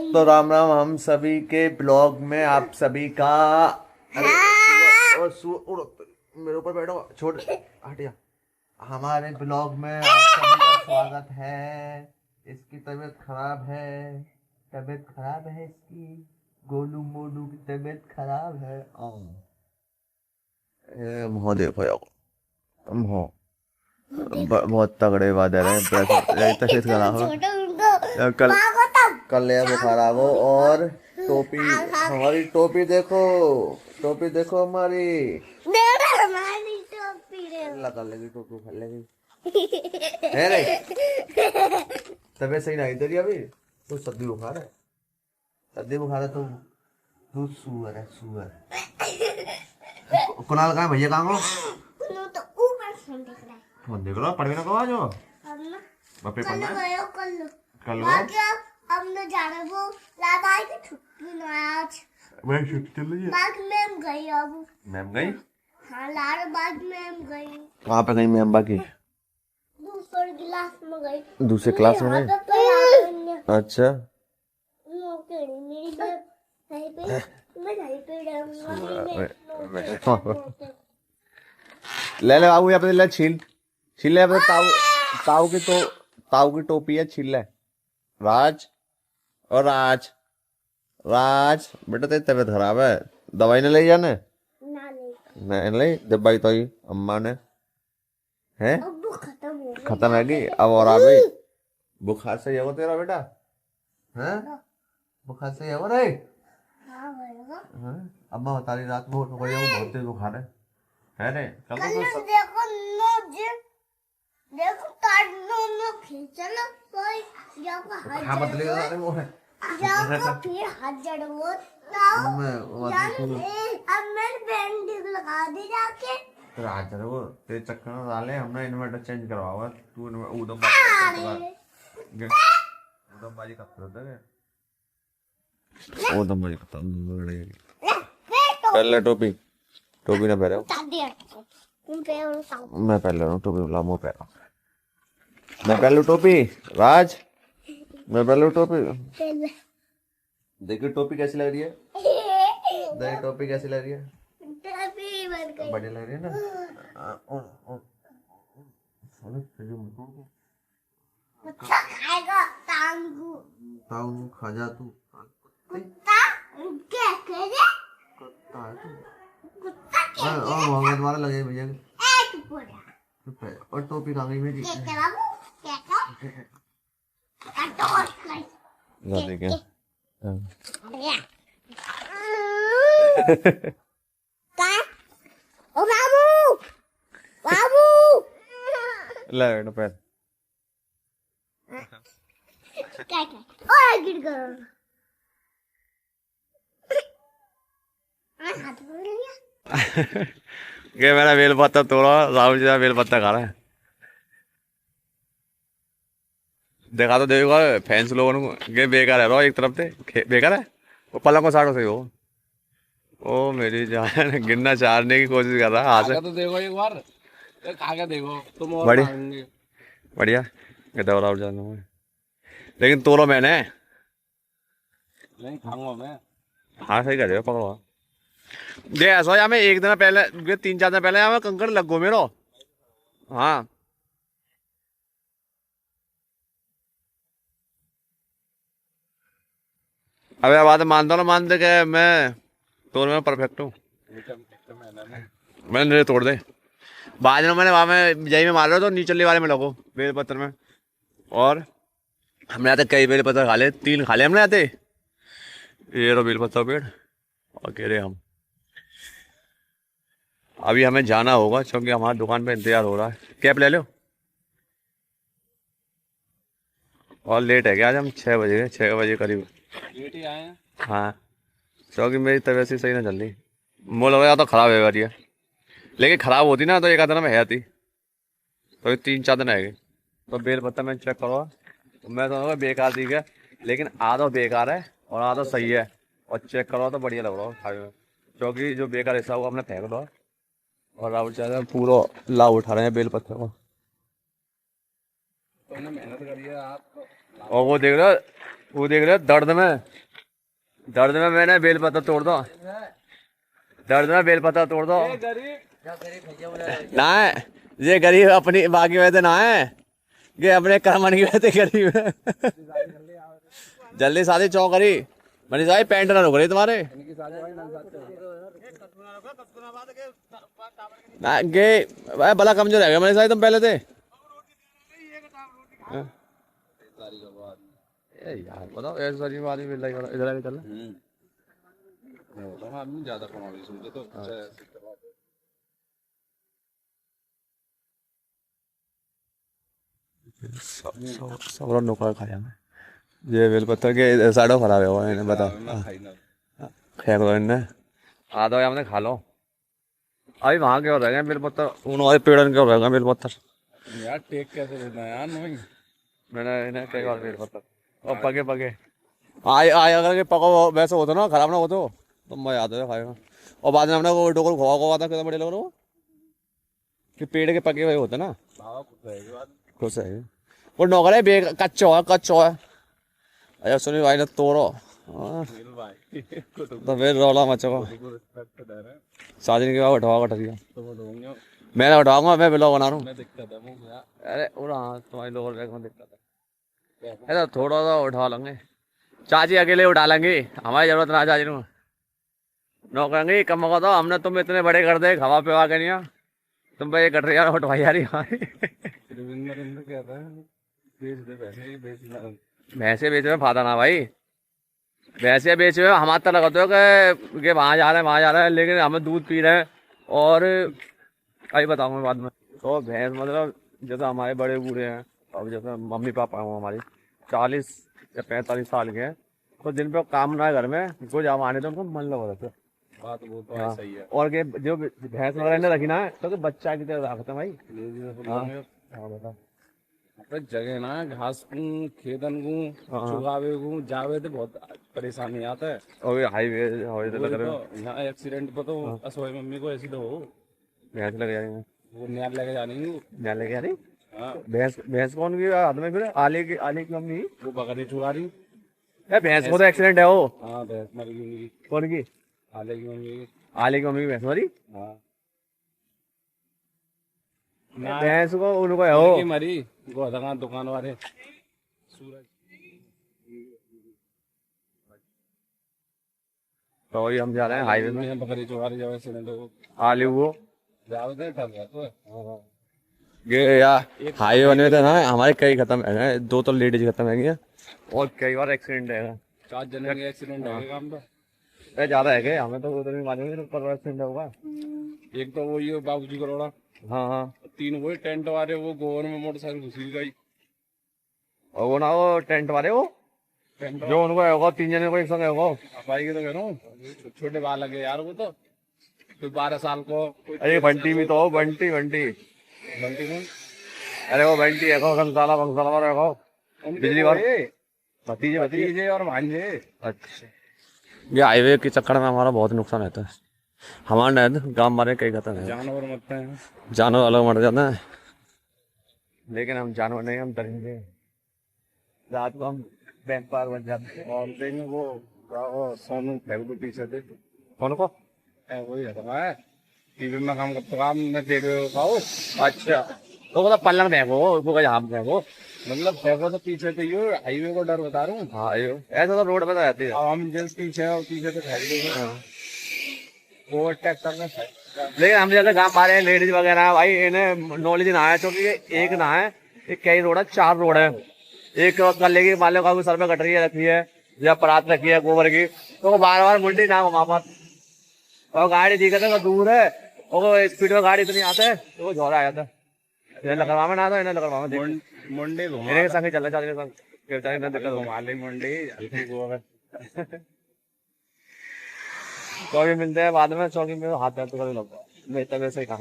तो राम राम हम सभी के ब्लॉग में आप सभी का। अरे मेरे ऊपर बैठो, छोड़ हट जा। हमारे ब्लॉग में आप सभी का स्वागत है। इसकी तबीयत खराब है इसकी। गोलू मोलू की तबीयत खराब है। मुँह देखो यार, मुँह बहुत तगड़े बादल हैं। तबीयत खराब हो कल। कल या बुखार आ गो। और टोपी, हमारी टोपी देखो, टोपी देखो हमारी। अल्लाह कर लेगी, टोपी खा लेगी। है नहीं, तबीयत सही नहीं तेरी अभी। तो सर्दी बुखार है, सर्दी बुखार है तो तू सुअर है, सुअर। कुणाल कहाँ है? भैया कहाँ हो? फोन देख लो, पढ़ने को आ जाओ। पेपर में कल हमने जाना वो लादाई की छुट्टी ना आज। मैं छुट्टी चल रही है। बाग मैम गई अब। मैम गई? हाँ लाड़ बाग मैम गई। कहाँ पे गई मैम बाकी? दूसरे क्लास में गई। दूसरे क्लास में गई? अच्छा। ले ले बाबू, यहाँ पे ले छील, छील ले अपने ताऊ, ताऊ की टोपी है, छील ले। राज और राज, राज बेटा तेरी तबीयत खराब है, दवाई नहीं ले जाने? नहीं ले दवाई तो ही अम्मा ने है खत्म है गई अब, और आ गई। बुखार से हो तेरा बेटा है? बुखार से हो रे? अम्मा बता रही रात में बहुत तेज बुखार है रे? कल तो देखो कार्टून खींचना कोई हाँ बदले जा रहे वो है जाओ फिर हाथ जड़ो ताऊ अब मैंने बैंडेज लगा दी जाके। तो हाथ जड़ो तेरे चक्कर में डाले हमने इन्वर्टर चेंज करवाया। तू उदम बाजी करता है, उदम बाजी करता पहले टोपी, टोपी ना पहने मैं पहले रहा हूँ टोपी, बुला मुँह पहन रहा हूँ मैं पहलू टोपी। राज मैं पहलू टोपी। देखिए टोपी कैसी लग रही है? देखिए टोपी कैसी लग रही है? बढ़िया लग रही है ना? खाएगा तांगू, तांगू खा जा तू। कुत्ता क्या करे? कुत्ता है तू, कुत्ता क्या? तुम्हारा लगे भैया और टोपी कहाँ गई मेरी? बाबू बाबू ले पैर क्या और गिर गया हाथ में लिया। ये मेरा बेल पत्ता तोड़ा, राहुल जी का बेल पत्ता खा रहा है। देखा तो देखो फैंस लोगों को ये बेकार है, रो एक तरफ से बेकार है वो पलंग को साटो सही हो। ओ मेरी जान गिरना चाहने की कोशिश कर रहा है हाथ से। तो देखो एक बार खा के देखो तुम और बढ़िया बढ़िया राहुल जान, लेकिन तोड़ो मैंने नहीं खाऊंगा मैं। हाँ सही कर रहे हो, पकड़ो ये ऐसा या मैं एक दिन पहले 3-4 दिन पहले मैं कंकड़ लग गो मेरो। हाँ अबे बात मानता ना मानते क्या मैं तोड़ में परफेक्ट हूँ। मैंने तोड़ दे बाद में, मैंने वहाँ में जही में मार रहा तो नीचले वाले में लगो बेल पत्थर में। और हमने आते कई बेल पत्थर खा ले, 3 खा ले हमने आते। ये रो बेल पत्थर पेड़ और कह रहे हम अभी हमें जाना होगा क्योंकि हमारी दुकान पे इंतजार हो रहा है। कैब ले लो और लेट है क्या? आज हम 6 बजे करीब लेट ही आए हैं। हाँ क्योंकि मेरी तबीयत सही ना चल रही, मुँह लग रहा तो खराब है बारी, लेकिन खराब होती ना तो एक आधा दिन में है आती, तो 3-4 दिन आएगी। तो बेल पत्ता मैंने चेक करो, मैं समझूंगा बेकार दी है, लेकिन आधा बेकार है और आधा सही है। और चेक करो तो बढ़िया लग रहा है खाने में, क्योंकि जो बेकार हिस्सा वो हमने फेंक दो और राहुल चाचा पूरा लाभ उठा रहे हैं बेल पत्ते को। तो मेहनत करिए आप और वो देख रहे वो देख रहे दर्द में मैंने बेलपत्ता तोड़ दो, दर्द में बेलपत्ता तोड़ दो ना है। ये गरीब अपनी बाकी में थे ना है, ये अपने कर्मन की वजह से गरीब है। जल्दी शादी चौक करी मनी साहब, पैंट ना रुक रही तुम्हारे ना गे भाई, बड़ा कमजोर है मनी साहब तुम पहले थे यार। बताओ ऐसी सारी बात मिल रही है इधर आके चल ज्यादा कमावी सोचे तो सब लोग नौकर खाया मैं ये बेलपत्ता के साइडो खराब है वो इन्हें बताओ फेंक दो इन्हें आ दो हमने खा लो। अभी वहाँ क्यों रह गए बेलपत्ता, उन्होंने पेड़ क्यों रह गए बेलपत्ता यार टेक कैसे देना यार नहीं। मैंने इन्हें कई बार बेलपत्ता और पके पके आए अगर के पको वैसे होता ना खराब ना हो तो मजा आता है खाएगा। और बाद में हमने वो डोकर खोआ था कितना बड़े लोग वो कि पेड़ के पके हुए होते ना खुश है वो नौकर है बेग कच्चो है। अच्छा सुनी भाई ने तोड़ो तो फिर रौला मचो शादी के बाद उठवा कटिया मैं उठाऊंगा, मैं ब्लॉग बना रहा हूँ। अरे हाँ तुम्हारी लोग दिक्कत है ऐसा थोड़ा सा उठा लेंगे, चाची अकेले उठा लेंगे, हमारी जरूरत ना चाची नो करेंगे कम होगा तो हमने तुम इतने बड़े कर दे हवा पे के नहीं तुम पे ये कट रही यार उठवाई जा रही हमारी। भैंसे बेच में फायदा ना भाई, भैंसे बेच में हमारे तक लगाते हो कि वहाँ जा रहे हैं लेकिन हमें दूध पी रहे हैं। और अभी बताऊंगा बाद में। तो भैंस मतलब जैसे हमारे बड़े बूढ़े हैं, अब जैसे मम्मी पापा हैं हमारी 40 या 45 साल के हैं, तो दिन पे काम ना है घर में कुछ जब आने तो उनको मन लगा रहता है। बात वो तो हाँ, सही है। और के जो भैंस वगैरह ने रखी ना तो बच्चा की तरह रखते हैं भाई। हाँ बता जगह ना घास को खेतन को चुगावे को जावे तो बहुत परेशानी आता है। और हाईवे तो लग रहा है यहाँ एक्सीडेंट पर तो असोई मम्मी को ऐसी तो हो भैंस लग जाएंगे, वो न्याल लेके जानी न्याल लेके जा रही। हाँ भैंस कौन की हाथ में फिर आले की मम्मी वो बकरी चुगा रही है। भैंस को तो एक्सीडेंट है वो। हाँ भैंस मर गई। कौन की? आले की मम्मी। आले की मम्मी की भैंस मरी। हाँ भैंस को उनको है वो मरी दुकान वाले सूरज। तो वही हम जा रहे हैं हाईवे में बकरी चुगा रही जावे एक्सीडेंट आलू वो जावे थे ठग गया तो ये यार हाईवे बने थे ना हमारे कई खत्म है, 2 तो लेडीज खत्म है और कई बार एक्सीडेंट है। 4 जने के एक्सीडेंट है काम तो ज्यादा है क्या हमें तो उधर भी मालूम है पर एक्सीडेंट होगा। एक तो वो ये बाबूजी करोड़ा। हाँ 3 वो टेंट वाले वो गोवर में मोटरसाइकिल घुसी गई। और वो ना वो टेंट वाले वो जो उनको होगा 3 जने को एक संग होगा भाई के तो कह रहा हूँ छोटे बालक है यार वो तो कोई 12 साल को। अरे बंटी भी तो बंटी में अरे वो बंटी है कंसाला वाला बिजली और भतीजे और भांजे। अच्छा ये हाईवे के चक्कर में हमारा बहुत नुकसान रहता है। हमारे गाँव हमारे कई खत्म है, जानवर मरते हैं, जानवर अलग मर जाते हैं लेकिन हम जानवर नहीं हम दरिंदे। रात को हम व्यापार बन जाते हैं। और देंगे वो सोनू फेंक पीछे थे कौन को वही है टीवी में काम करते काम में देख खाओ। अच्छा तो मतलब पलंग फेंको वो हम फेंको मतलब फेंको तो पीछे तो ये हाईवे को डर बता रहा हूँ। हाँ ऐसा तो रोड पे तो रहती है। हम जल्द पीछे और पीछे तो फेंक देंगे वो ट्रैक्टर में। लेकिन हम जैसे गाँव हमारे लेडीज वगैरह भाई इन्हें नॉलेज ना है क्योंकि एक ना है कई रोड है, 4 रोड है। एक गले की माले का सर में कटरी रखी है या परात रखी है गोबर की तो बार बार मुंडी ना घुमा मत। और गाड़ी दिखते है दूर है और स्पीड में गाड़ी इतनी आते है तो वो झोरा आ जाता है। इन्हें लकड़वा में ना तो इन्हें लकड़वा में मुंडी इन्हें के संग चल रहा है घुमा मुंडी तो मिलते हैं बाद में चौकी में हाथ पैर तो लगता है मैं तब ऐसे ही कहा